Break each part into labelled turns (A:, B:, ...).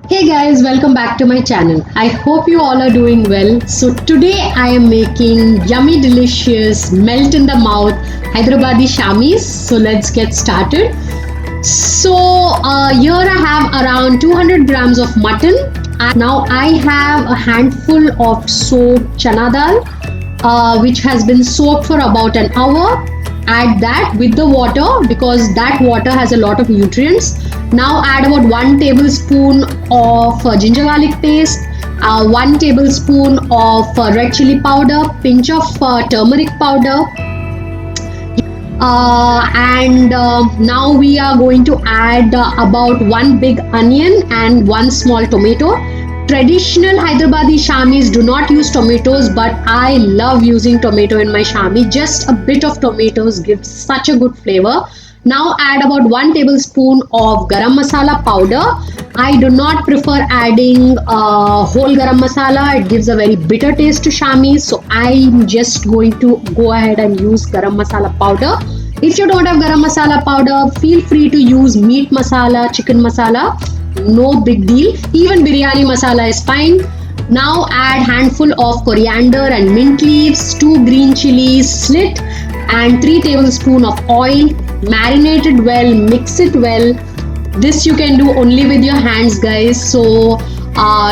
A: Hey guys, welcome back to my channel. I hope you all are doing well. So today I am making yummy delicious melt in the mouth Hyderabadi shamis. So let's get started. So here I have around 200 grams of mutton. Now I have a handful of soaked chana dal which has been soaked for about an hour. Add that with the water because that water has a lot of nutrients. Now add about 1 tablespoon of ginger garlic paste, 1 tablespoon of red chili powder, pinch of turmeric powder, and now we are going to add about 1 big onion and 1 small tomato. Traditional Hyderabadi shamis do not use tomatoes, but I love using tomato in my shami. Just a bit of tomatoes gives such a good flavor. Now add about 1 tablespoon of garam masala powder. I do not prefer adding whole garam masala. It gives a very bitter taste to shami. So I'm just going to go ahead and use garam masala powder. If you don't have garam masala powder, feel free to use meat masala, chicken masala. No big deal. Even biryani masala is fine. Now add handful of coriander and mint leaves, 2 green chilies slit, and 3 tablespoons of oil. Marinate it well, mix it well. This you can do only with your hands, guys. So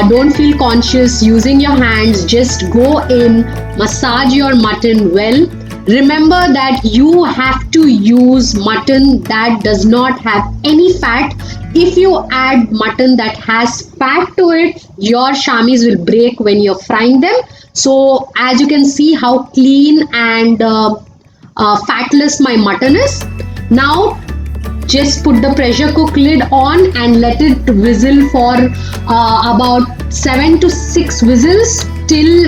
A: don't feel conscious using your hands. Just go in, massage your mutton well. Remember that you have to use mutton that does not have any fat. If you add mutton that has fat to it, your shamis will break when you're frying them. So as you can see how clean and fatless my mutton is. Now just put the pressure cook lid on and let it whistle for about 7 to 6 whistles till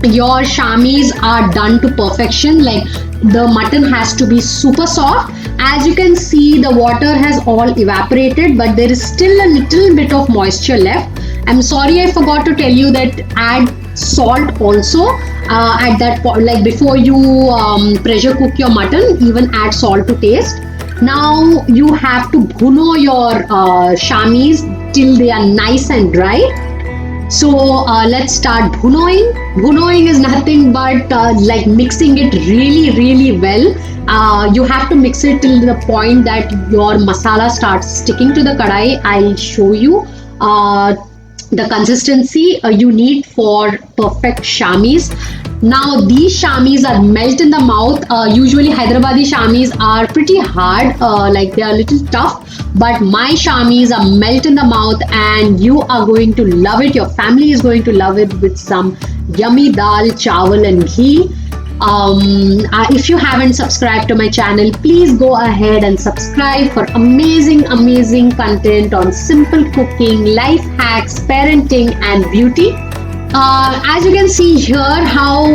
A: your shamis are done to perfection. Like the mutton has to be super soft. As you can see, the water has all evaporated, but there is still a little bit of moisture left. I'm sorry I forgot to tell you that add salt also at that point, like before you pressure cook your mutton, even add salt to taste. Now you have to bhuno your shamis till they are nice and dry. So let's start bhunoing. Bhunoing is nothing but like mixing it really well. You have to mix it till the point that your masala starts sticking to the kadai. I'll show you the consistency you need for perfect shamis. Now these shamis are melt in the mouth. Usually Hyderabadi shamis are pretty hard, like they are a little tough. But my shamis are melt in the mouth and you are going to love it. Your family is going to love it with some yummy dal, chawal and ghee. If you haven't subscribed to my channel, please go ahead and subscribe for amazing content on simple cooking, life hacks, parenting and beauty. As you can see here how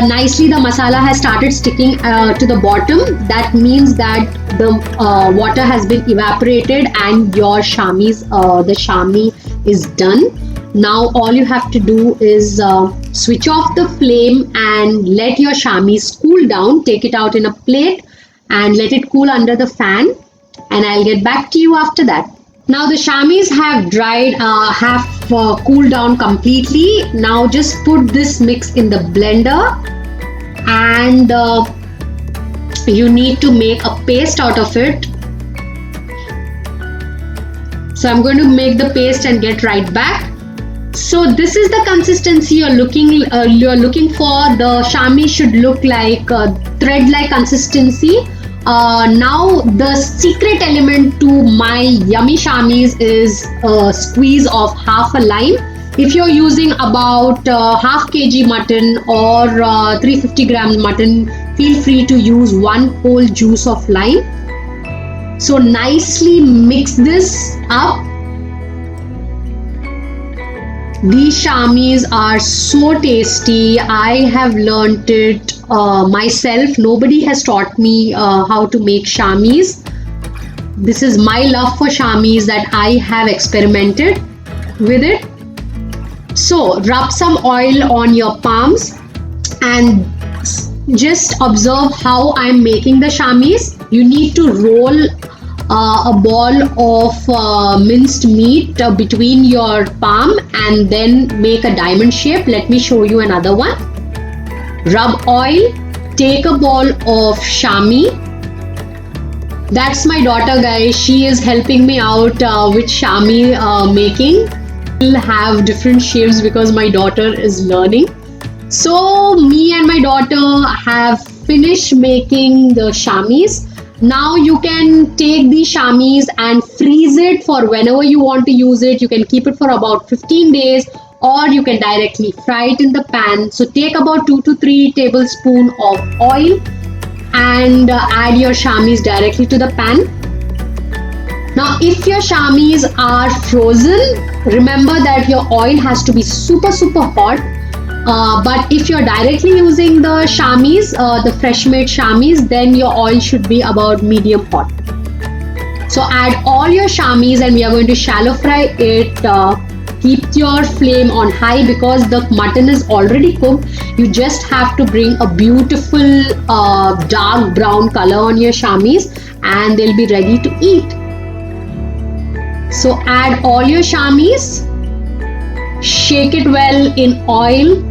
A: nicely the masala has started sticking to the bottom. That means that the water has been evaporated and your shamis, the shami is done. Now all you have to do is switch off the flame and let your shamis cool down. Take it out in a plate and let it cool under the fan, and I'll get back to you after that. Now the shamis have dried, cooled down completely. Now just put this mix in the blender and you need to make a paste out of it. So I'm going to make the paste and get right back. So this is the consistency you're looking for. The shami should look like thread-like consistency. Now the secret element to my yummy shamis is a squeeze of half a lime. If you're using about half kg mutton or 350 grams mutton, feel free to use 1 whole juice of lime. So nicely mix this up. These shamis are so tasty. I have learnt it myself. Nobody has taught me how to make shamis. This is my love for shamis that I have experimented with it. So rub some oil on your palms and just observe how I'm making the shamis. You need to roll a ball of minced meat between your palm and then make a diamond shape. Let me show you another one. Rub oil, take a ball of shami. That's my daughter, guys. She is helping me out with shami making. We'll have different shapes because my daughter is learning. So me and my daughter have finished making the shamis. Now you can take the shamis and freeze it for whenever you want to use it. You can keep it for about 15 days or you can directly fry it in the pan. So take about 2 to 3 tablespoons of oil and add your shamis directly to the pan. Now if your shamis are frozen, remember that your oil has to be super hot. But if you're directly using the shamis, the fresh made shamis, then your oil should be about medium hot. So add all your shamis and we are going to shallow fry it. Keep your flame on high because the mutton is already cooked. You just have to bring a beautiful dark brown color on your shamis and they'll be ready to eat. So add all your shamis, shake it well in oil.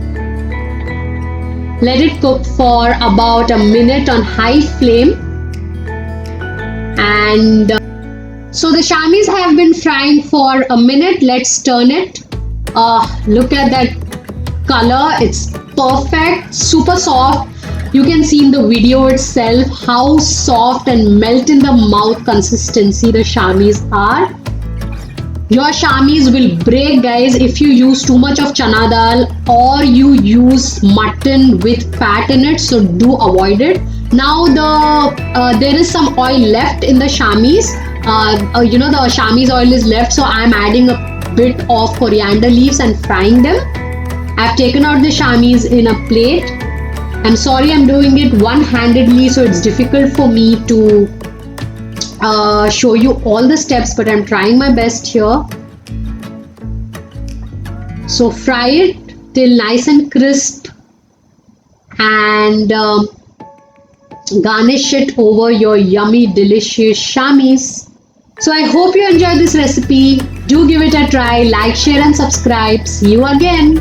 A: Let it cook for about a minute on high flame. And so the shamis have been frying for a minute. Let's turn it. Look at that color. It's perfect, super soft. You can see in the video itself how soft and melt in the mouth consistency the shamis are. Your shamis will break, guys, if you use too much of chana dal or you use mutton with fat in it, so do avoid it. Now there is some oil left in the shamis. The shamis oil is left, so I'm adding a bit of coriander leaves and frying them. I've taken out the shamis in a plate. I'm sorry I'm doing it one-handedly, so it's difficult for me to show you all the steps, but I'm trying my best here. So fry it till nice and crisp and garnish it over your yummy delicious shamis. So I hope you enjoyed this recipe. Do give it a try, like, share and subscribe. See you again.